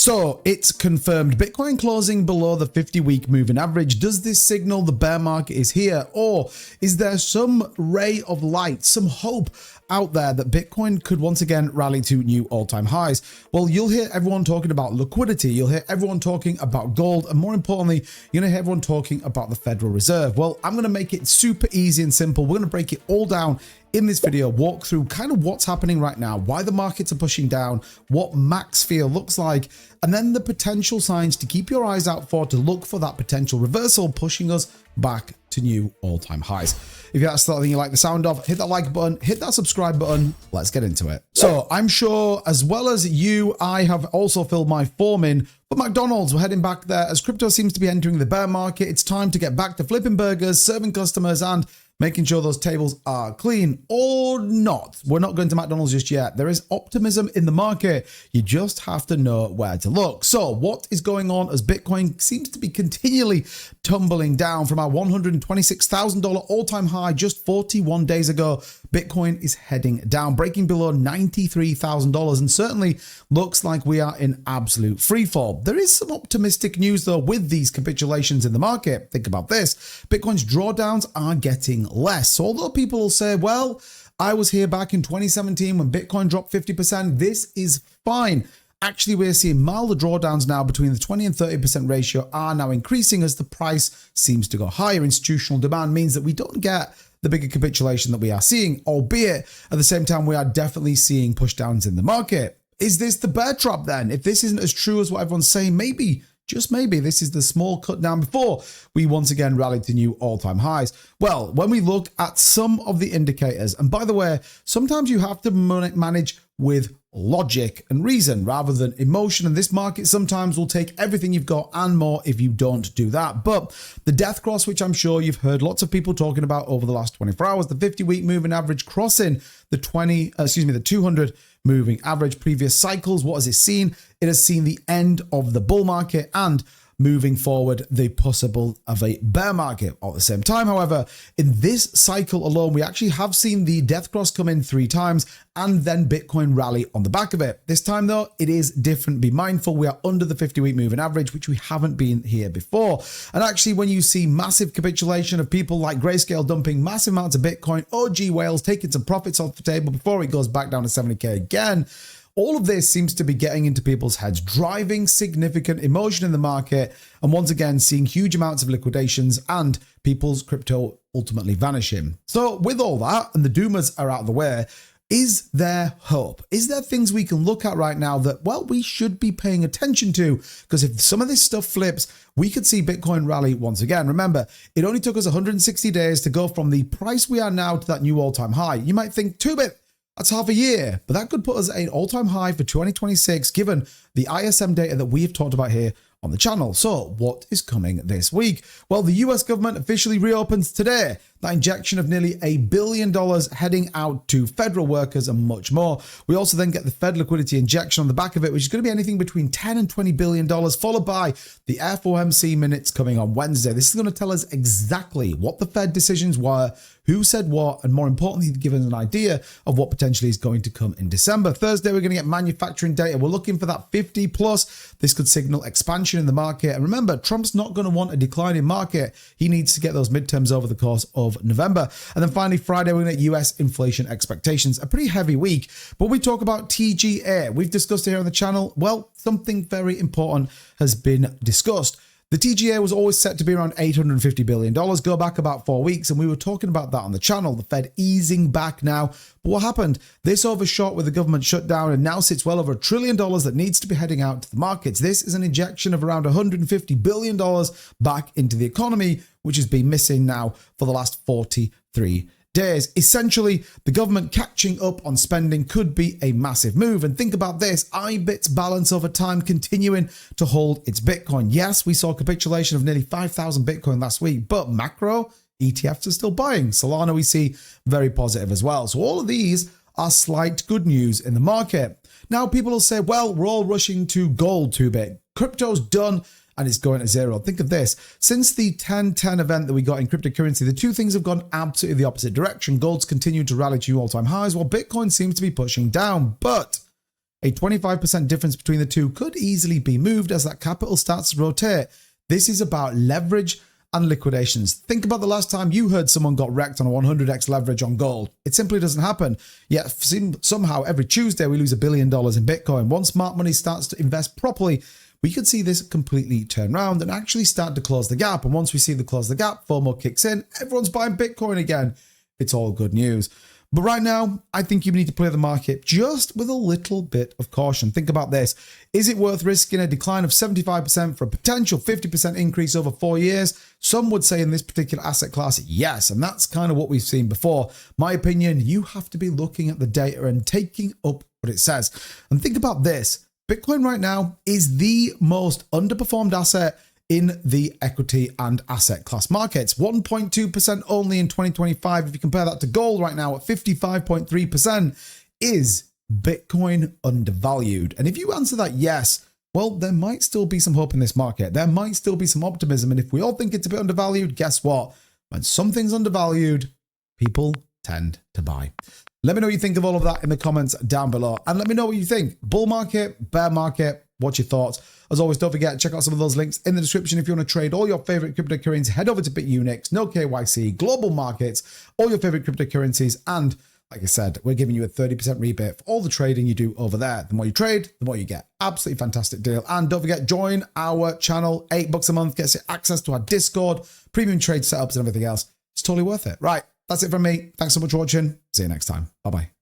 So it's confirmed, Bitcoin closing below the 50-week moving average. Does this signal the bear market is here? Or is there some ray of light, some hope out there that Bitcoin could once again rally to new all-time highs? Well, you'll hear everyone talking about liquidity. You'll hear everyone talking about gold. And more importantly, you're going to hear everyone talking about the Federal Reserve. Well, I'm going to make it super easy and simple. We're going to break it all down in this video, walk through kind of what's happening right now, why the markets are pushing down, what max fear looks like, and then the potential signs to keep your eyes out for, to look for that potential reversal pushing us back to new all-time highs. If that's something you like the sound of, hit that like button, hit that subscribe button. Let's get into it. So I'm sure as well as you, I have also filled my form in for McDonald's. We're heading back there as crypto seems to be entering the bear market. It's time to get back to flipping burgers, serving customers, and making sure those tables are clean or not. We're not going to McDonald's just yet. There is optimism in the market. You just have to know where to look. So what is going on as Bitcoin seems to be continually tumbling down from our $126,000 all-time high just 41 days ago? Bitcoin is heading down, breaking below $93,000, and certainly looks like we are in absolute freefall. There is some optimistic news though with these capitulations in the market. Think about this. Bitcoin's drawdowns are getting less. So although people will say, well, I was here back in 2017 when Bitcoin dropped 50%, this is fine. Actually, we're seeing milder drawdowns now between the 20 and 30% ratio are now increasing as the price seems to go higher. Institutional demand means that we don't get the bigger capitulation that we are seeing, albeit at the same time, we are definitely seeing push downs in the market. Is this the bear trap then? If this isn't as true as what everyone's saying, maybe, just maybe, this is the small cut down before we once again rally to new all-time highs. Well, when we look at some of the indicators, and by the way, sometimes you have to manage with logic and reason rather than emotion, and this market sometimes will take everything you've got and more if you don't do that. But the death cross, which I'm sure you've heard lots of people talking about over the last 24 hours, the 50-week moving average crossing the 200 moving average. Previous cycles, what has it seen? It has seen the end of the bull market and moving forward the possible of a bear market. At the same time, however, in this cycle alone, we actually have seen the death cross come in 3 times and then Bitcoin rally on the back of it. This time though, it is different. Be mindful, we are under the 50-week moving average, which we haven't been here before. And actually, when you see massive capitulation of people like Grayscale dumping massive amounts of Bitcoin, OG whales taking some profits off the table before it goes back down to 70K again, all of this seems to be getting into people's heads, driving significant emotion in the market, and once again, seeing huge amounts of liquidations and people's crypto ultimately vanishing. So with all that, and the doomers are out of the way, is there hope? Is there things we can look at right now that, well, we should be paying attention to? Because if some of this stuff flips, we could see Bitcoin rally once again. Remember, it only took us 160 days to go from the price we are now to that new all-time high. You might think, 2-bit, that's half a year, but that could put us at an all-time high for 2026, given the ISM data that we have talked about here on the channel. So what is coming this week? Well, the US government officially reopens today. That injection of nearly $1 billion heading out to federal workers and much more. We also then get the Fed liquidity injection on the back of it, which is going to be anything between $10 and $20 billion, followed by the FOMC minutes coming on Wednesday. This is going to tell us exactly what the Fed decisions were, who said what, and more importantly, give us an idea of what potentially is going to come in December. Thursday, we're going to get manufacturing data. We're looking for that 50 plus. This could signal expansion in the market. And remember, Trump's not going to want a declining market. He needs to get those midterms over the course of November. And then finally, Friday, we're going to get US inflation expectations. A pretty heavy week. But we talk about TGA. We've discussed it here on the channel. Well, something very important has been discussed. The TGA was always set to be around $850 billion, go back about 4 weeks, and we were talking about that on the channel, the Fed easing back now. But what happened? This overshot with the government shutdown and now sits well over $1 trillion that needs to be heading out to the markets. This is an injection of around $150 billion back into the economy, which has been missing now for the last 43 days. Essentially, the government catching up on spending could be a massive move. And think about this, IBIT's balance over time continuing to hold its Bitcoin. Yes, we saw capitulation of nearly 5,000 Bitcoin last week, but macro ETFs are still buying. Solana we see very positive as well. So all of these are slight good news in the market. Now people will say, well, we're all rushing to gold 2-bit. Crypto's done and it's going to zero. Think of this. Since the 10-10 event that we got in cryptocurrency, the two things have gone absolutely the opposite direction. Gold's continued to rally to all-time highs, while Bitcoin seems to be pushing down. But A 25% difference between the two could easily be moved as that capital starts to rotate. This is about leverage and liquidations. Think about the last time you heard someone got wrecked on a 100x leverage on gold. It simply doesn't happen. Yet somehow every Tuesday we lose $1 billion in Bitcoin. Once smart money starts to invest properly, we could see this completely turn around and actually start to close the gap. And once we see the close the gap, FOMO kicks in, everyone's buying Bitcoin again. It's all good news. But right now, I think you need to play the market just with a little bit of caution. Think about this. Is it worth risking a decline of 75% for a potential 50% increase over 4 years? Some would say in this particular asset class, yes. And that's kind of what we've seen before. My opinion, you have to be looking at the data and taking up what it says. And think about this. Bitcoin right now is the most underperformed asset in the equity and asset class markets. 1.2% only in 2025. If you compare that to gold right now at 55.3%, is Bitcoin undervalued? And if you answer that yes, well, there might still be some hope in this market. There might still be some optimism. And if we all think it's a bit undervalued, guess what? When something's undervalued, people tend to buy. Let me know what you think of all of that in the comments down below. And let me know what you think. Bull market, bear market, what's your thoughts? As always, don't forget, check out some of those links in the description. If you want to trade all your favorite cryptocurrencies, head over to BitUnix, no KYC, global markets, all your favorite cryptocurrencies. And like I said, we're giving you a 30% rebate for all the trading you do over there. The more you trade, the more you get. Absolutely fantastic deal. And don't forget, join our channel. $8 a month gets you access to our Discord, premium trade setups and everything else. It's totally worth it. Right. That's it from me. Thanks so much for watching. See you next time. Bye-bye.